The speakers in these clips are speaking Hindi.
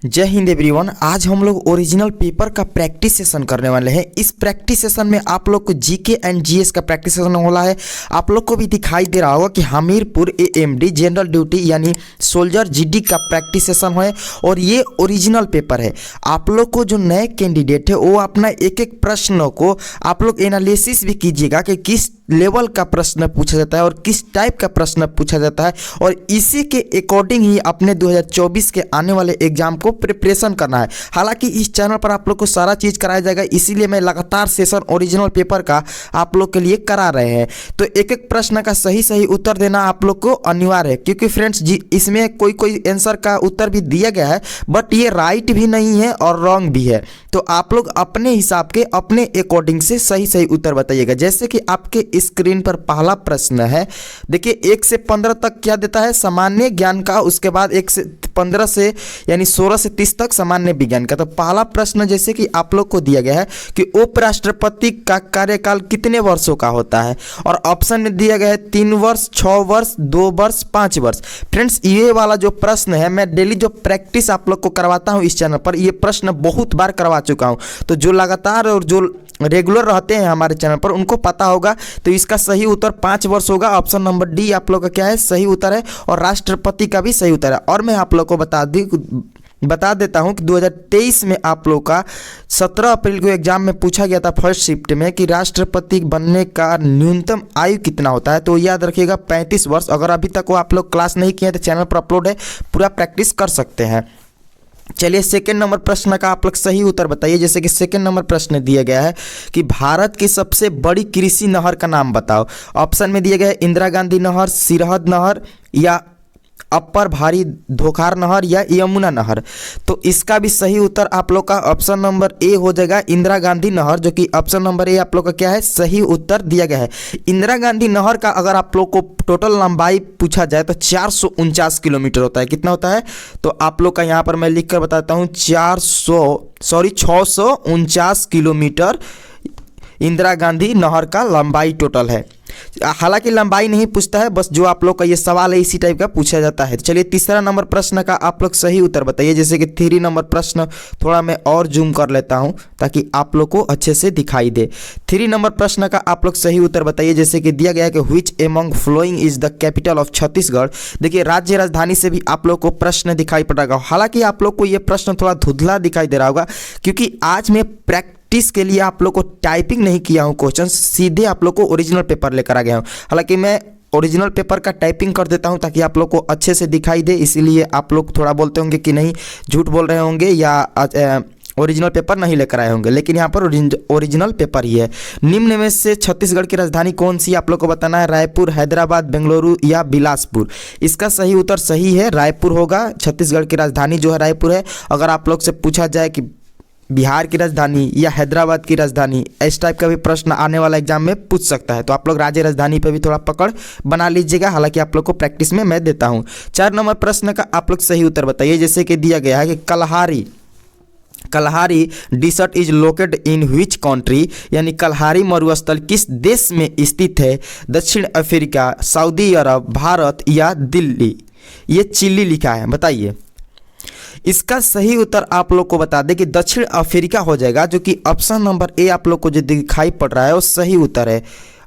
जय हिंद एवरीवन। आज हम लोग ओरिजिनल पेपर का प्रैक्टिस सेशन करने वाले हैं। इस प्रैक्टिस सेशन में आप लोग को जीके एंड जीएस का प्रैक्टिस सेशन होना है। आप लोग को भी दिखाई दे रहा होगा कि हमीरपुर एएमडी जनरल ड्यूटी यानी सोल्जर जीडी का प्रैक्टिस सेशन है और ये ओरिजिनल पेपर है। आप लोग को जो नए कैंडिडेट है वो अपना एक एक प्रश्नों को आप लोग एनालिसिस भी कीजिएगा कि किस लेवल का प्रश्न पूछा जाता है और किस टाइप का प्रश्न पूछा जाता है, और इसी के अकॉर्डिंग ही अपने 2024 के आने वाले एग्जाम को प्रिपरेशन करना है। हालांकि इस चैनल पर आप लोग को सारा चीज़ कराया जाएगा, इसीलिए मैं लगातार सेशन ओरिजिनल पेपर का आप लोग के लिए करा रहे हैं। तो एक एक प्रश्न का सही सही उत्तर देना आप लोग को अनिवार्य है, क्योंकि फ्रेंड्स जी इसमें कोई आंसर का उत्तर भी दिया गया है बट ये राइट भी नहीं है और रॉन्ग भी है। तो आप लोग अपने हिसाब के अपने अकॉर्डिंग से सही सही उत्तर बताइएगा। जैसे कि आपके स्क्रीन पर पहला प्रश्न है, देखिए 1 से 15 तक क्या देता है सामान्य ज्ञान का, उसके बाद 1 से 15 से यानी 16 से 30 तक सामान्य विज्ञान का। तो पहला प्रश्न जैसे कि आप लोग को दिया गया है कि उपराष्ट्रपति का कार्यकाल कितने वर्षों का होता है, और ऑप्शन में दिया गया है 3 वर्ष, 6 वर्ष, 2 वर्ष, 5 वर्ष। फ्रेंड्स ये वाला जो प्रश्न है मैं डेली जो प्रैक्टिस आप लोग को करवाता हूँ इस चैनल पर, ये प्रश्न बहुत बार करवा चुका हूँ। तो जो लगातार और जो रेगुलर रहते हैं हमारे चैनल पर उनको पता होगा। तो इसका सही उत्तर 5 वर्ष होगा। ऑप्शन नंबर डी आप लोग का क्या है, सही उत्तर है, और राष्ट्रपति का भी सही उत्तर है। और मैं आप लोग को बता देता हूं कि 2023 में आप लोग का 17 अप्रैल को एग्जाम में पूछा गया था फर्स्ट शिफ्ट में कि राष्ट्रपति बनने का न्यूनतम आयु कितना होता है। तो याद रखिएगा 35 वर्ष। अगर अभी तक वो आप लोग क्लास नहीं किए हैं तो चैनल पर अपलोड है, पूरा प्रैक्टिस कर सकते हैं। चलिए सेकंड नंबर प्रश्न का आप लोग सही उत्तर बताइए। जैसे कि सेकंड नंबर प्रश्न दिया गया है कि भारत की सबसे बड़ी कृषि नहर का नाम बताओ। ऑप्शन में दिया गया है इंदिरा गांधी नहर, सिरहद नहर, या अपर भारी धोखार नहर, या यमुना नहर। तो इसका भी सही उत्तर आप लोग का ऑप्शन नंबर ए हो जाएगा, इंदिरा गांधी नहर, जो कि ऑप्शन नंबर ए आप लोग का क्या है, सही उत्तर दिया गया है। इंदिरा गांधी नहर का अगर आप लोग को टोटल लंबाई पूछा जाए तो 449 किलोमीटर होता है। कितना होता है तो आप लोग का यहाँ पर मैं लिख कर बताता हूँ, 649 किलोमीटर इंदिरा गांधी नहर का लंबाई टोटल है। हालांकि लंबाई नहीं पूछता है, बस जो आप लोग का ये सवाल है इसी टाइप का पूछा जाता है। चलिए तीसरा नंबर प्रश्न का आप लोग सही उत्तर बताइए। जैसे कि 3 नंबर प्रश्न थोड़ा मैं और जूम कर लेता हूं ताकि आप लोग को अच्छे से दिखाई दे। 3 नंबर प्रश्न का आप लोग सही उत्तर बताइए। जैसे कि दिया गया है कि which among following is the capital of Chhattisgarh. देखिए राज्य राजधानी से भी आप लोग को प्रश्न दिखाई पड़ेगा। हालांकि आप लोग को ये प्रश्न थोड़ा धुंधला दिखाई दे रहा होगा, क्योंकि आज मैं प्रैक्टिस के लिए आप लोग को टाइपिंग नहीं किया हूं क्वेश्चन, सीधे आप लोग को ओरिजिनल पेपर लेकर आ गया हूं। हालांकि मैं ओरिजिनल पेपर का टाइपिंग कर देता हूं ताकि आप लोग को अच्छे से दिखाई दे, इसीलिए आप लोग थोड़ा बोलते होंगे कि नहीं झूठ बोल रहे होंगे या ओरिजिनल पेपर नहीं लेकर आए होंगे, लेकिन यहाँ पर ओरिजिनल पेपर ही है। निम्न में से छत्तीसगढ़ की राजधानी कौन सी आप लोग को बताना है, रायपुर, हैदराबाद, बेंगलुरु, या बिलासपुर। इसका सही उत्तर सही है, रायपुर होगा। छत्तीसगढ़ की राजधानी जो है रायपुर है। अगर आप लोग से पूछा जाए कि बिहार की राजधानी या हैदराबाद की राजधानी, इस टाइप का भी प्रश्न आने वाला एग्जाम में पूछ सकता है, तो आप लोग राज्य राजधानी पे भी थोड़ा पकड़ बना लीजिएगा। हालांकि आप लोग को प्रैक्टिस में मैं देता हूं। 4 नंबर प्रश्न का आप लोग सही उत्तर बताइए। जैसे कि दिया गया है कि Kalahari desert is located in which country, यानी कलहारी मरुस्थल किस देश में स्थित है, दक्षिण अफ्रीका, सऊदी अरब, भारत, या दिल्ली। ये चिल्ली लिखा है, बताइए। इसका सही उत्तर आप लोग को बता दें कि दक्षिण अफ्रीका हो जाएगा, जो कि ऑप्शन नंबर ए आप लोग को जो दिखाई पड़ रहा है वो सही उत्तर है।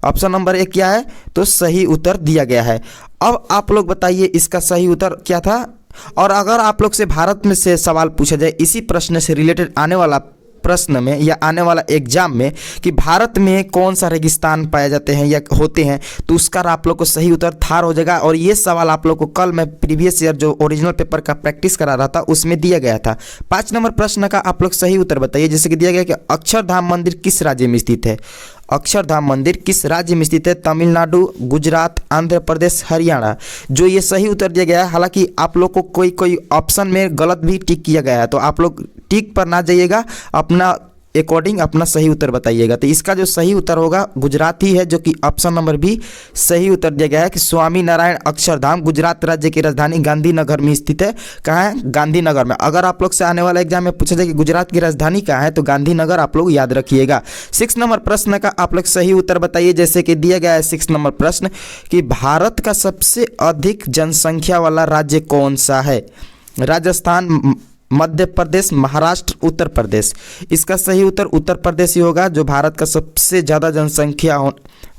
ऑप्शन नंबर ए क्या है तो सही उत्तर दिया गया है। अब आप लोग बताइए इसका सही उत्तर क्या था। और अगर आप लोग से भारत में से सवाल पूछा जाए इसी प्रश्न से रिलेटेड आने वाला प्रश्न में या आने वाला एग्जाम में कि भारत में कौन सा रेगिस्तान पाए जाते हैं या होते हैं, तो उसका आप लोग को सही उत्तर थार हो जाएगा। और ये सवाल आप लोग को कल मैं प्रीवियस ईयर जो ओरिजिनल पेपर का प्रैक्टिस करा रहा था उसमें दिया गया था। 5 नंबर प्रश्न का आप लोग सही उत्तर बताइए। जैसे कि दिया गया कि अक्षरधाम मंदिर किस राज्य में स्थित है। अक्षरधाम मंदिर किस राज्य में स्थित है, तमिलनाडु, गुजरात, आंध्र प्रदेश, हरियाणा। जो ये सही उत्तर दिया गया है, हालांकि आप लोग को कोई ऑप्शन में गलत भी टिक किया गया है, तो आप लोग टिक पर ना जाइएगा, अपना अकॉर्डिंग अपना सही उत्तर बताइएगा। तो इसका जो सही उत्तर होगा गुजरात ही है, जो कि ऑप्शन नंबर भी सही उत्तर दिया गया है कि स्वामी नारायण अक्षरधाम गुजरात राज्य की राजधानी गांधीनगर में स्थित है। कहाँ है, गांधीनगर में। अगर आप लोग से आने वाला एग्जाम में पूछा जाए कि गुजरात की राजधानी कहाँ है, तो गांधीनगर आप लोग याद रखिएगा। 6 नंबर प्रश्न का आप लोग सही उत्तर बताइए। जैसे कि दिया गया है 6 नंबर प्रश्न कि भारत का सबसे अधिक जनसंख्या वाला राज्य कौन सा है। राजस्थान, मध्य प्रदेश, महाराष्ट्र, उत्तर प्रदेश। इसका सही उत्तर उत्तर प्रदेश ही होगा, जो भारत का सबसे ज़्यादा जनसंख्या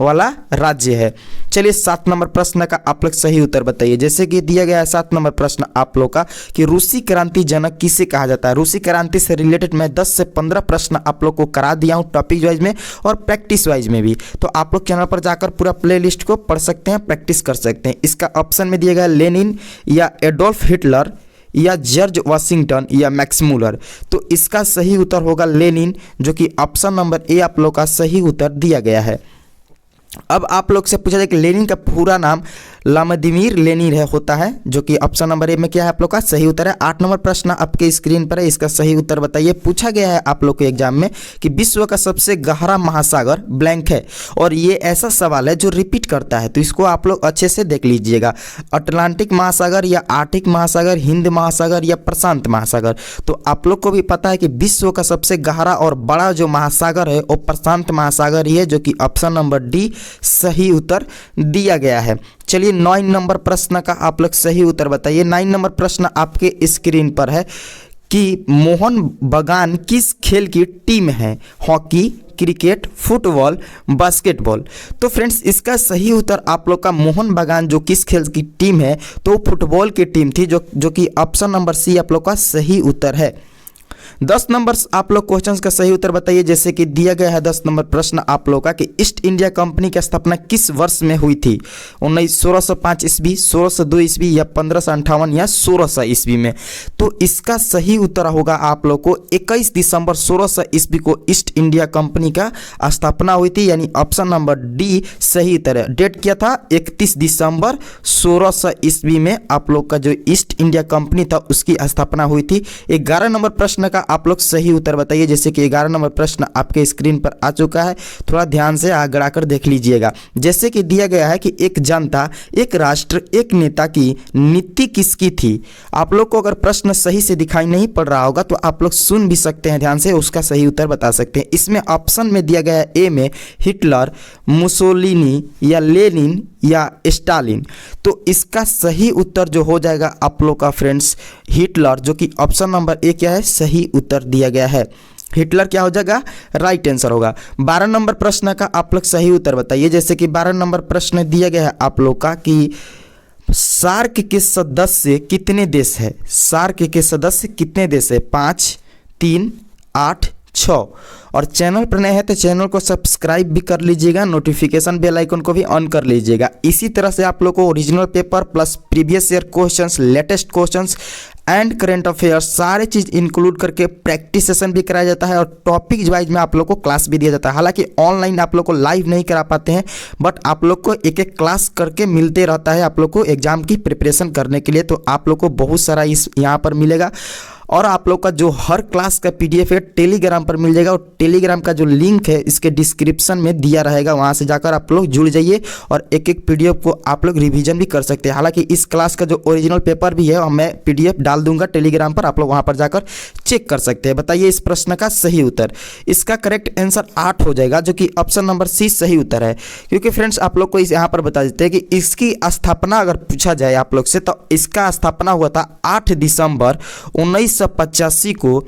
वाला राज्य है। चलिए 7 नंबर प्रश्न का आप लोग सही उत्तर बताइए। जैसे कि दिया गया है 7 नंबर प्रश्न आप लोग का कि रूसी क्रांति जनक किसे कहा जाता है। रूसी क्रांति से रिलेटेड मैं 10 से 15 प्रश्न आप लोग को करा दिया हूँ, टॉपिक वाइज में और प्रैक्टिस वाइज में भी। तो आप लोग चैनल पर जाकर पूरा प्ले लिस्ट को पढ़ सकते हैं, प्रैक्टिस कर सकते हैं। इसका ऑप्शन में दिया गया है लेनिन या एडोल्फ हिटलर या जॉर्ज वाशिंगटन या मैक्स मूलर। तो इसका सही उत्तर होगा लेनिन, जो कि ऑप्शन नंबर ए आप लोग का सही उत्तर दिया गया है। अब आप लोग से पूछा जाए कि लेनिन का पूरा नाम व्लादिमीर लेनिन होता है, जो कि ऑप्शन नंबर ए में क्या है आप लोग का सही उत्तर है। 8 नंबर प्रश्न आपके स्क्रीन पर है, इसका सही उत्तर बताइए। पूछा गया है आप लोग के एग्जाम में कि विश्व का सबसे गहरा महासागर ब्लैंक है, और ये ऐसा सवाल है जो रिपीट करता है, तो इसको आप लोग अच्छे से देख लीजिएगा। अटलांटिक महासागर या आर्टिक महासागर, हिंद महासागर या प्रशांत महासागर। तो आप लोग को भी पता है कि विश्व का सबसे गहरा और बड़ा जो महासागर है वो प्रशांत महासागर ही है, जो कि ऑप्शन नंबर डी सही उत्तर दिया गया है। चलिए 9 नंबर प्रश्न का आप लोग सही उत्तर बताइए। 9 नंबर प्रश्न आपके स्क्रीन पर है कि मोहन बगान किस खेल की टीम है। Hockey, cricket, football, basketball. तो फ्रेंड्स इसका सही उत्तर आप लोग का मोहन बगान जो किस खेल की टीम है, तो फुटबॉल की टीम थी, जो कि ऑप्शन नंबर सी आप लोग का सही उत्तर है। 10 नंबर आप लोग क्वेश्चंस का सही उत्तर बताइए। जैसे कि दिया गया है 10 नंबर प्रश्न आप लोग का कि ईस्ट इंडिया कंपनी की स्थापना किस वर्ष में हुई थी। 1605 ईस्वी, 1602 ईस्वी या 1558 या 1600 ईस्वी में। तो इसका सही उत्तर होगा आप लोग को 21 दिसंबर 1600 ईस्वी को ईस्ट इंडिया कंपनी का स्थापना हुई थी, यानी ऑप्शन नंबर डी सही उत्तर है। डेट क्या था 31 दिसंबर 1600 ईस्वी में आप लोग का जो ईस्ट इंडिया कंपनी था उसकी स्थापना हुई थी। 11 नंबर प्रश्न का आप लोग सही उत्तर बताइए। जैसे कि 11 नंबर प्रश्न आपके स्क्रीन पर आ चुका है, थोड़ा ध्यान से आगे आकर देख लीजिएगा। जैसे कि दिया गया है कि एक जनता, एक राष्ट्र, एक नेता की नीति किसकी थी। आप लोग को अगर प्रश्न सही से दिखाई नहीं पड़ रहा होगा तो आप लोग सुन भी सकते हैं ध्यान से, उसका सही उत्तर बता सकते हैं। इसमें ऑप्शन में दिया गया है ए में हिटलर, मुसोलिनी या लेनिन या स्टालिन। तो इसका सही उत्तर जो हो जाएगा आप लोग का फ्रेंड्स हिटलर, जो कि ऑप्शन नंबर ए क्या है सही उत्तर दिया गया है। हिटलर क्या हो जाएगा राइट आंसर होगा। 12 नंबर प्रश्न का आप लोग सही उत्तर बताइए। जैसे कि 12 नंबर प्रश्न दिया गया है आप लोग का कि सार्क के सदस्य कितने देश है। सार्क के सदस्य कितने देश है 5, 3, 8, 6। और चैनल पर नए हैं तो चैनल को सब्सक्राइब भी कर लीजिएगा, नोटिफिकेशन बेल आइकन को भी ऑन कर लीजिएगा। इसी तरह से आप लोग को original paper plus previous year questions, latest questions and current affairs सारे चीज़ इंक्लूड करके प्रैक्टिस सेशन भी कराया जाता है और टॉपिक वाइज में आप लोग को क्लास भी दिया जाता है। हालांकि ऑनलाइन आप लोग को लाइव नहीं करा पाते हैं, बट आप लोग को एक एक क्लास करके मिलते रहता है आप लोग को एग्जाम की प्रिपरेशन करने के लिए। तो आप लोग को बहुत सारा इस यहाँ पर मिलेगा, और आप लोग का जो हर क्लास का पीडीएफ है टेलीग्राम पर मिल जाएगा, और टेलीग्राम का जो लिंक है इसके डिस्क्रिप्शन में दिया रहेगा, वहाँ से जाकर आप लोग जुड़ जाइए और एक एक पीडीएफ को आप लोग रिवीजन भी कर सकते हैं। हालांकि इस क्लास का जो ओरिजिनल पेपर भी है और मैं पीडीएफ डाल दूंगा टेलीग्राम पर, आप लोग वहाँ पर जाकर चेक कर सकते हैं। बताइए इस प्रश्न का सही उत्तर। इसका करेक्ट आंसर 8 हो जाएगा, जो कि ऑप्शन नंबर सी सही उत्तर है। क्योंकि फ्रेंड्स आप लोग को इस यहाँ पर बता देते हैं कि इसकी स्थापना अगर पूछा जाए आप लोग से, तो इसका स्थापना हुआ था 8 दिसंबर 1985 को।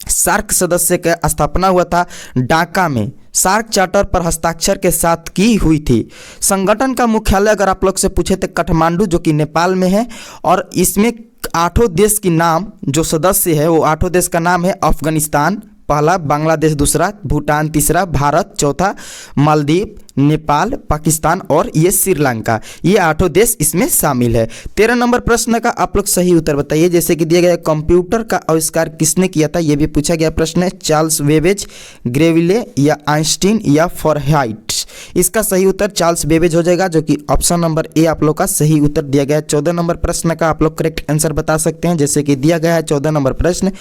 सार्क सदस्य का स्थापना हुआ था ढाका में, सार्क चार्टर पर हस्ताक्षर के साथ की हुई थी। संगठन का मुख्यालय अगर आप लोग से पूछे तो काठमांडू, जो कि नेपाल में है, और इसमें 8 देश की नाम जो सदस्य है वो 8 देश का नाम है अफगानिस्तान पहला, बांग्लादेश दूसरा, भूटान तीसरा, भारत चौथा, मालदीव, नेपाल, पाकिस्तान और ये श्रीलंका, ये 8 देश इसमें शामिल है। 13 नंबर प्रश्न का आप लोग सही उत्तर बताइए। जैसे कि दिया गया कंप्यूटर का आविष्कार किसने किया था, ये भी पूछा गया प्रश्न है। चार्ल्स बेबेज, ग्रेविले या आइंस्टीन या फॉरहाइट। इसका सही उत्तर चार्ल्स बेबेज हो जाएगा, जो कि ऑप्शन नंबर ए आप लोग का सही उत्तर दिया गया है। 14 नंबर प्रश्न का आप लोग करेक्ट आंसर बता सकते हैं। जैसे कि दिया गया है 14 नंबर प्रश्न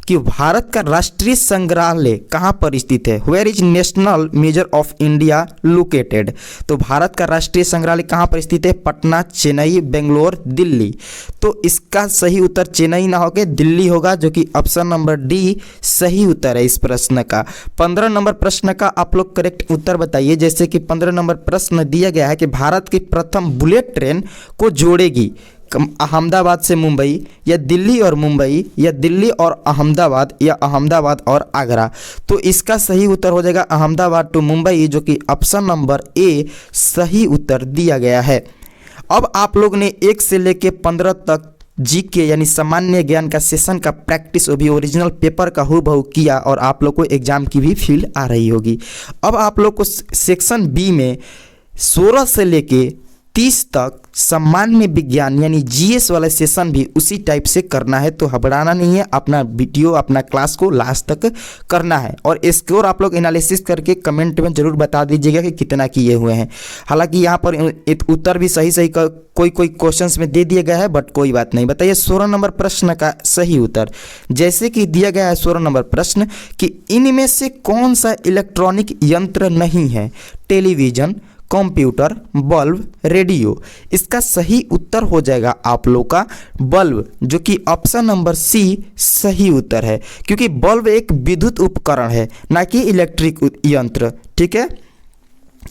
कि भारत का राष्ट्रीय संग्रहालय कहाँ पर स्थित है। Where is national museum of India located. तो भारत का राष्ट्रीय संग्रहालय कहाँ पर स्थित है, पटना, चेन्नई, बेंगलोर, दिल्ली। तो इसका सही उत्तर चेन्नई ना होकर दिल्ली होगा, जो कि ऑप्शन नंबर डी सही उत्तर है इस प्रश्न का। 15 नंबर प्रश्न का आप लोग करेक्ट उत्तर बताइए। जैसे कि 15 नंबर प्रश्न दिया गया है कि भारत की प्रथम बुलेट ट्रेन को जोड़ेगी अहमदाबाद से मुंबई, या दिल्ली और मुंबई, या दिल्ली और अहमदाबाद, या अहमदाबाद और आगरा। तो इसका सही उत्तर हो जाएगा अहमदाबाद टू मुंबई, जो कि ऑप्शन नंबर ए सही उत्तर दिया गया है। अब आप लोग ने 1 से लेके 15 तक जीके यानी सामान्य ज्ञान का सेशन का प्रैक्टिस वो भी ओरिजिनल पेपर का हूबहू किया और आप लोग को एग्जाम की भी फील आ रही होगी। अब आप लोग को सेक्शन बी में 16 से लेके 30 तक सामान्य विज्ञान यानी जीएस वाला सेशन भी उसी टाइप से करना है। तो घबराना नहीं है, अपना वीडियो अपना क्लास को लास्ट तक करना है और स्कोर आप लोग एनालिसिस करके कमेंट में ज़रूर बता दीजिएगा कि कितना किए हुए हैं। हालांकि यहाँ पर उत्तर भी सही सही का कोई क्वेश्चंस में दे दिया गया है, बट कोई बात नहीं। बताइए 16 नंबर प्रश्न का सही उत्तर। जैसे कि दिया गया है 16 नंबर प्रश्न कि इनमें से कौन सा इलेक्ट्रॉनिक यंत्र नहीं है? Television, computer, bulb, radio. इसका सही उत्तर हो जाएगा आप लोग का बल्ब, जो कि ऑप्शन नंबर सी सही उत्तर है, क्योंकि बल्ब एक विद्युत उपकरण है ना कि इलेक्ट्रिक यंत्र। ठीक है,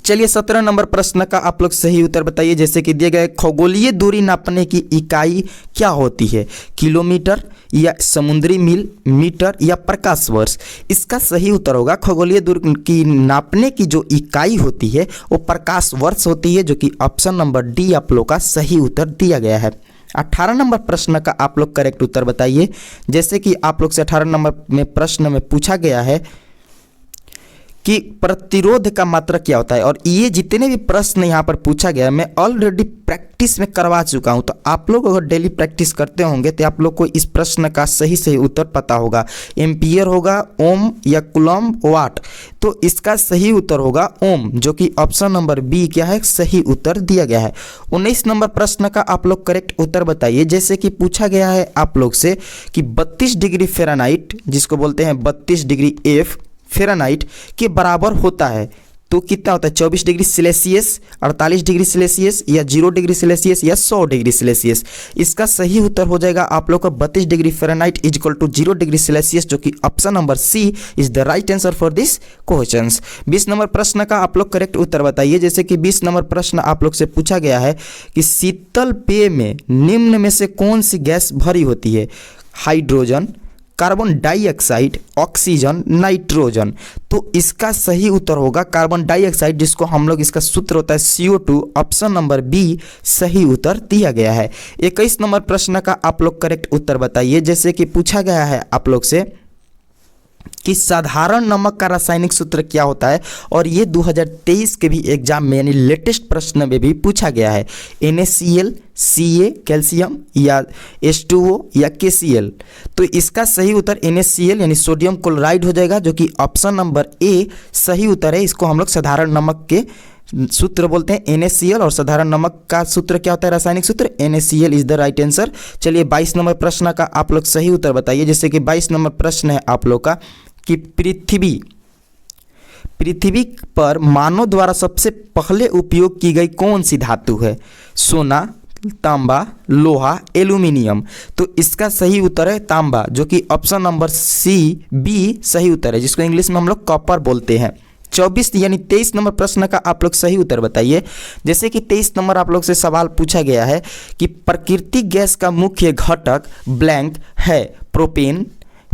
चलिए 17 नंबर प्रश्न का आप लोग सही उत्तर बताइए। जैसे कि दिए गए खगोलीय दूरी नापने की इकाई क्या होती है? किलोमीटर, या समुद्री मील, मीटर, या प्रकाश वर्ष। इसका सही उत्तर होगा खगोलीय दूरी की नापने की जो इकाई होती है वो प्रकाश वर्ष होती है, जो कि ऑप्शन नंबर डी आप लोग का सही उत्तर दिया गया है। 18 नंबर प्रश्न का आप लोग करेक्ट उत्तर बताइए। जैसे कि आप लोग से 18 नंबर में प्रश्न में पूछा गया है कि प्रतिरोध का मात्रा क्या होता है, और ये जितने भी प्रश्न यहाँ पर पूछा गया है मैं ऑलरेडी प्रैक्टिस में करवा चुका हूँ। तो आप लोग अगर डेली प्रैक्टिस करते होंगे तो आप लोग को इस प्रश्न का सही उत्तर पता होगा। एम्पियर होगा, ओम या कूलम, वाट। तो इसका सही उत्तर होगा ओम, जो कि ऑप्शन नंबर बी क्या है सही उत्तर दिया गया है। 19 नंबर प्रश्न का आप लोग करेक्ट उत्तर बताइए। जैसे कि पूछा गया है आप लोग से कि 32 डिग्री फ़ारेनहाइट, जिसको बोलते हैं 32 डिग्री एफ फ़ारेनहाइट के बराबर होता है तो कितना होता है? 24 डिग्री सेल्सियस, 48 डिग्री सेल्सियस, या 0 डिग्री सेल्सियस, या 100 डिग्री सेल्सियस। इसका सही उत्तर हो जाएगा आप लोग का 32 degree Fahrenheit is equal to 0 degree Celsius, जो कि option number C is the right answer for this questions. 20 नंबर प्रश्न का आप लोग करेक्ट उत्तर बताइए। जैसे कि 20 नंबर प्रश्न आप लोग से पूछा गया है कि शीतल पेय में निम्न में से कौन सी गैस भरी होती है? Hydrogen, carbon dioxide, oxygen, nitrogen. तो इसका सही उत्तर होगा कार्बन डाइऑक्साइड, जिसको हम लोग इसका सूत्र होता है CO2। ऑप्शन नंबर बी सही उत्तर दिया गया है। 21 नंबर प्रश्न का आप लोग करेक्ट उत्तर बताइए। जैसे कि पूछा गया है आप लोग से कि साधारण नमक का रासायनिक सूत्र क्या होता है, और ये 2023 के भी एग्जाम में यानी लेटेस्ट प्रश्न में भी पूछा गया है। NaCl, Ca कैल्शियम, या H2O, या KCl। तो इसका सही उत्तर NaCl यानी सोडियम क्लोराइड हो जाएगा, जो कि ऑप्शन नंबर ए सही उत्तर है। इसको हम लोग साधारण नमक के सूत्र बोलते हैं NaCl, और साधारण नमक का सूत्र क्या होता है रासायनिक सूत्र? NaCl is the right answer. चलिए 22 नंबर प्रश्न का आप लोग सही उत्तर बताइए। जैसे कि 22 नंबर प्रश्न है आप लोग का कि पृथ्वी पर मानव द्वारा सबसे पहले उपयोग की गई कौन सी धातु है? सोना, तांबा, लोहा, एल्यूमिनियम। तो इसका सही उत्तर है तांबा, जो कि ऑप्शन नंबर सी बी सही उत्तर है, जिसको इंग्लिश में हम लोग कॉपर बोलते हैं। 24 यानी 23 नंबर प्रश्न का आप लोग सही उत्तर बताइए। जैसे कि 23 नंबर आप लोग से सवाल पूछा गया है कि प्राकृतिक गैस का मुख्य घटक ब्लैंक है प्रोपेन,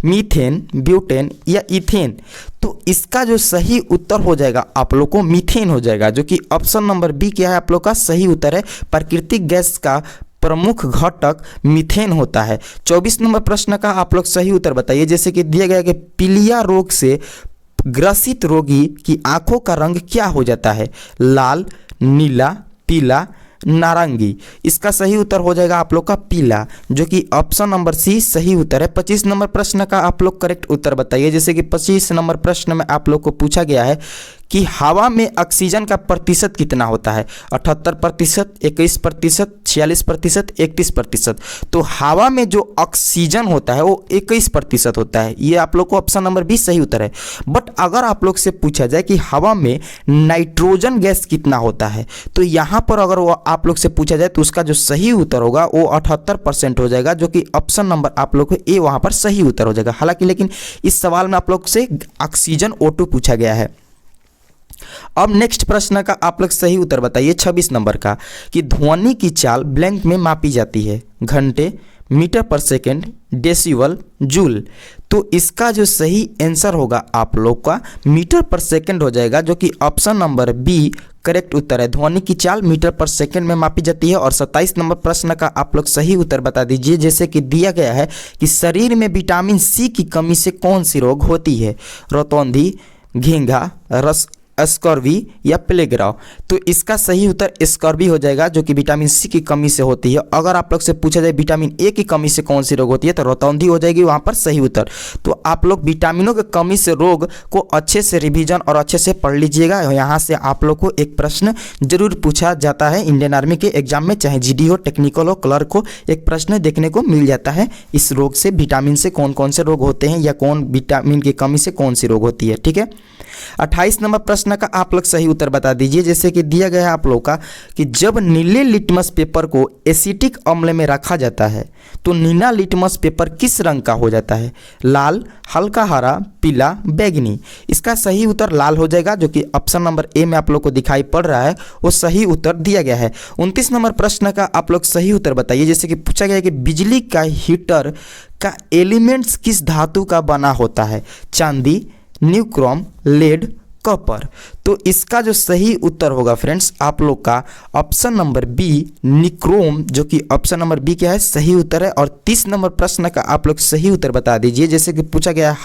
मीथेन, ब्यूटेन, या इथेन। तो इसका जो सही उत्तर हो जाएगा आप लोग को मीथेन हो जाएगा, जो कि ऑप्शन नंबर बी क्या है आप लोग का सही उत्तर है। प्राकृतिक गैस का प्रमुख घटक मीथेन होता है। 24 नंबर प्रश्न का आप लोग सही उत्तर बताइए। जैसे कि दिया गया कि पीलिया रोग से ग्रसित रोगी की आंखों का रंग क्या हो जाता है? लाल, नीला, पीला, नारंगी। इसका सही उत्तर हो जाएगा आप लोग का पीला, जो कि ऑप्शन नंबर सी सही उत्तर है। 25 नंबर प्रश्न का आप लोग करेक्ट उत्तर बताइए। जैसे कि 25 नंबर प्रश्न में आप लोग को पूछा गया है कि हवा में ऑक्सीजन का प्रतिशत कितना होता है? 78%, 21%, 46%, 31%। तो हवा में जो ऑक्सीजन होता है वो 21% होता है। ये आप लोग को ऑप्शन नंबर बी सही उत्तर है। बट अगर आप लोग से पूछा जाए कि हवा में नाइट्रोजन गैस कितना होता है, तो यहाँ पर अगर वो आप लोग से पूछा जाए तो उसका जो सही उत्तर होगा वो 78% हो जाएगा, जो कि ऑप्शन नंबर आप लोग को ए वहाँ पर सही उत्तर हो जाएगा। हालांकि लेकिन इस सवाल में आप लोग से ऑक्सीजन O2 पूछा गया है। अब नेक्स्ट प्रश्न का आप लोग सही उत्तर बताइए 26 नंबर का, कि ध्वनि की चाल ब्लैंक में मापी जाती है, घंटे, मीटर पर सेकेंड, डेसिबल, जूल। तो इसका जो सही आंसर होगा आप लोग का मीटर पर सेकेंड हो जाएगा, जो कि ऑप्शन नंबर बी करेक्ट उत्तर है। ध्वनि की चाल मीटर पर सेकेंड में मापी जाती है। और 27 नंबर प्रश्न का आप लोग सही उत्तर बता दीजिए, जैसे कि दिया गया है कि शरीर में विटामिन सी की कमी से कौन सी रोग होती है, रतौंधी, घींघा, रस स्कर्वी या प्लेग-राव। तो इसका सही उत्तर स्कर्वी हो जाएगा, जो कि विटामिन सी की कमी से होती है। अगर आप लोग से पूछा जाए विटामिन ए की कमी से कौन सी रोग होती है, तो रतौंधी हो जाएगी वहाँ पर सही उत्तर। तो आप लोग विटामिनों की कमी से रोग को अच्छे से रिवीजन और अच्छे से पढ़ लीजिएगा। यहाँ से आप लोग को एक प्रश्न जरूर पूछा जाता है इंडियन आर्मी के एग्जाम में, चाहे जीडी हो, टेक्निकल हो, क्लर्क हो, एक प्रश्न देखने को मिल जाता है इस रोग से, विटामिन से कौन कौन से रोग होते हैं या कौन विटामिन की कमी से कौन सी रोग होती है। ठीक है, 28 नंबर प्रश्न का आप लोग सही उत्तर बता दीजिए, जैसे कि दिया गया है आप लोग का कि जब नीले लिटमस पेपर को एसिटिक अम्ल में रखा जाता है तो नीला लिटमस पेपर किस रंग का हो जाता है, लाल, हल्का हरा, पीला, बैंगनी। इसका सही उत्तर लाल हो जाएगा, जो कि ऑप्शन नंबर ए में आप लोग को दिखाई पड़ रहा है, वो सही उत्तर दिया गया है। 29 नंबर प्रश्न का आप लोग सही उत्तर बताइए, जैसे कि पूछा गया है कि बिजली का हीटर का एलिमेंट्स किस धातु का बना होता है, चांदी, न्यूक्रोम, लेड, कॉपर। तो इसका जो सही उत्तर होगा फ्रेंड्स आप लोग का ऑप्शन नंबर बी निक्रोम, जो कि ऑप्शन नंबर बी क्या है सही उत्तर है। और 30 नंबर प्रश्न का आप लोग सही उत्तर बता दीजिए, जैसे कि पूछा गया है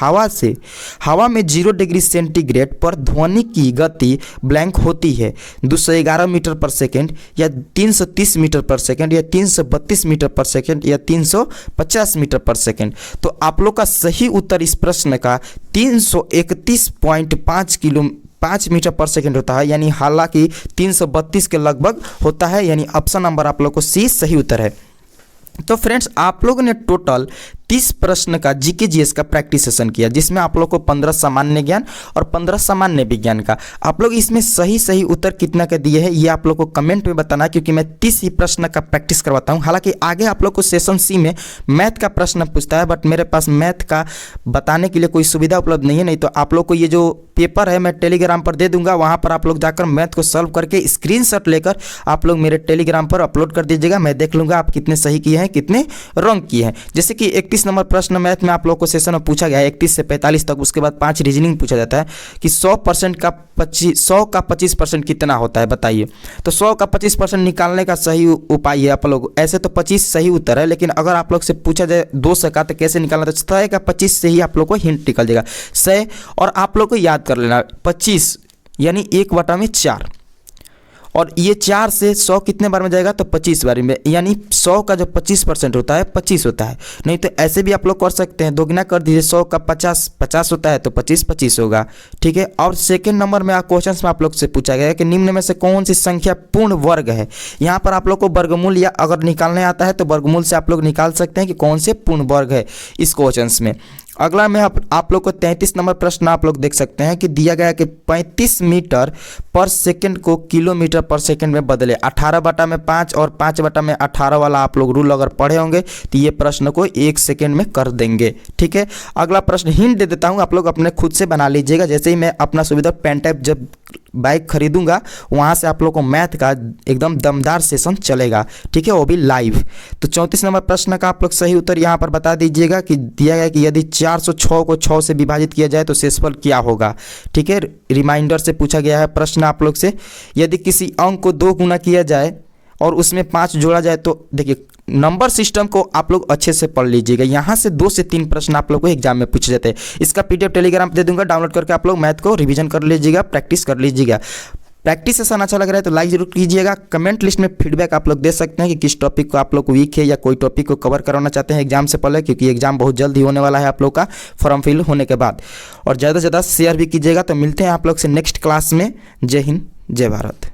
हवा में 0 डिग्री सेंटीग्रेड पर ध्वनि की गति ब्लैंक होती है 211 मीटर पर सेकेंड या 330 मीटर पर सेकेंड या 332 मीटर पर सेकेंड या 350 मीटर पर सेकेंड। तो आप लोग का सही उत्तर इस प्रश्न का 331.5 मीटर पर सेकेंड होता है, यानी हालांकि 332 के लगभग होता है, यानी ऑप्शन नंबर आप लोग को सी सही उत्तर है। तो फ्रेंड्स आप लोगों ने टोटल 30 प्रश्न का जीके जीएस का प्रैक्टिस सेशन किया, जिसमें आप लोग को 15 सामान्य ज्ञान और 15 सामान्य विज्ञान का। आप लोग इसमें सही उत्तर कितना का दिए हैं ये आप लोग को कमेंट में बताना, क्योंकि मैं 30 ही प्रश्न का प्रैक्टिस करवाता हूं। हालांकि आगे आप लोग को सेशन सी में मैथ का प्रश्न पूछता है, बट मेरे पास मैथ का बताने के लिए कोई सुविधा उपलब्ध नहीं है। नहीं तो आप लोग को ये जो पेपर है मैं टेलीग्राम पर दे दूंगा, वहाँ पर आप लोग जाकर मैथ को सॉल्व करके स्क्रीनशॉट लेकर आप लोग मेरे टेलीग्राम पर अपलोड कर दीजिएगा। मैं देख लूँगा आप कितने सही किए हैं, कितने रॉन्ग किए हैं। जैसे कि 31 नंबर प्रश्न मैथ में आप लोग को सेशन में पूछा गया है 31 से 45 तक, उसके बाद 5 रीजनिंग पूछा जाता है कि 100 का 25% कितना होता है बताइए। तो 100 का 25% निकालने का सही उपाय है आप लोग, ऐसे तो 25 सही उत्तर है, लेकिन अगर आप लोग से पूछा जाए 200 का तो कैसे निकालना, तो 100 का 25 से ही आप लोग को हिंट निकल जाएगा 100। और आप लोग को याद कर लेना 25 यानी 1/4, और ये 4 से 100 कितने बार में जाएगा, तो 25 बार में, यानी 100 का जो 25% होता है 25 होता है। नहीं तो ऐसे भी आप लोग कर सकते हैं, दोगुना कर दीजिए, 100 का 50 होता है तो 25 होगा। ठीक है। और सेकंड नंबर में क्वेश्चन में आप लोग से पूछा गया है कि निम्न में से कौन सी संख्या पूर्ण वर्ग है। यहाँ पर आप लोग को वर्गमूल या अगर निकालने आता है तो वर्गमूल से आप लोग निकाल सकते हैं कि कौन से पूर्ण वर्ग है इस क्वेश्चन में। अगला में आप लोग को 33 नंबर प्रश्न आप लोग देख सकते हैं कि दिया गया है कि 35 मीटर पर सेकंड को किलोमीटर पर सेकंड में बदले। 18/5 और 5/18 वाला आप लोग रूल अगर पढ़े होंगे तो ये प्रश्न को 1 सेकंड में कर देंगे। ठीक है। अगला प्रश्न हिंट दे देता हूँ, आप लोग अपने खुद से बना लीजिएगा। जैसे ही मैं अपना सुविधा पेन टाइप जब बाइक खरीदूंगा वहाँ से आप लोग को मैथ का एकदम दमदार सेशन चलेगा। ठीक है, वो भी लाइव। तो 34 नंबर प्रश्न का आप लोग सही उत्तर यहाँ पर बता दीजिएगा कि दिया गया कि यदि 406 को 6 से विभाजित किया जाए तो शेषफल क्या होगा। ठीक है, रिमाइंडर से पूछा गया है प्रश्न आप लोग से। यदि किसी अंक को 2 गुना किया जाए और उसमें 5 जोड़ा जाए तो देखिए नंबर सिस्टम को आप लोग अच्छे से पढ़ लीजिएगा। यहाँ से 2 से 3 प्रश्न आप लोग को एग्जाम में पूछे जाते हैं। इसका पीडीएफ टेलीग्राम पे दे दूंगा, डाउनलोड करके आप लोग मैथ को रिवीजन कर लीजिएगा, प्रैक्टिस कर लीजिएगा। प्रैक्टिस सेशन अच्छा लग रहा है तो लाइक जरूर कीजिएगा। कमेंट लिस्ट में फीडबैक आप लोग दे सकते हैं कि किस टॉपिक को आप लोग वीक है या कोई टॉपिक को कवर कराना चाहते हैं एग्जाम से पहले, क्योंकि एग्जाम बहुत जल्द ही होने वाला है आप लोग का फॉर्म फिल होने के बाद। और ज़्यादा से ज़्यादा शेयर भी कीजिएगा। तो मिलते हैं आप लोग से नेक्स्ट क्लास में। जय हिंद, जय भारत।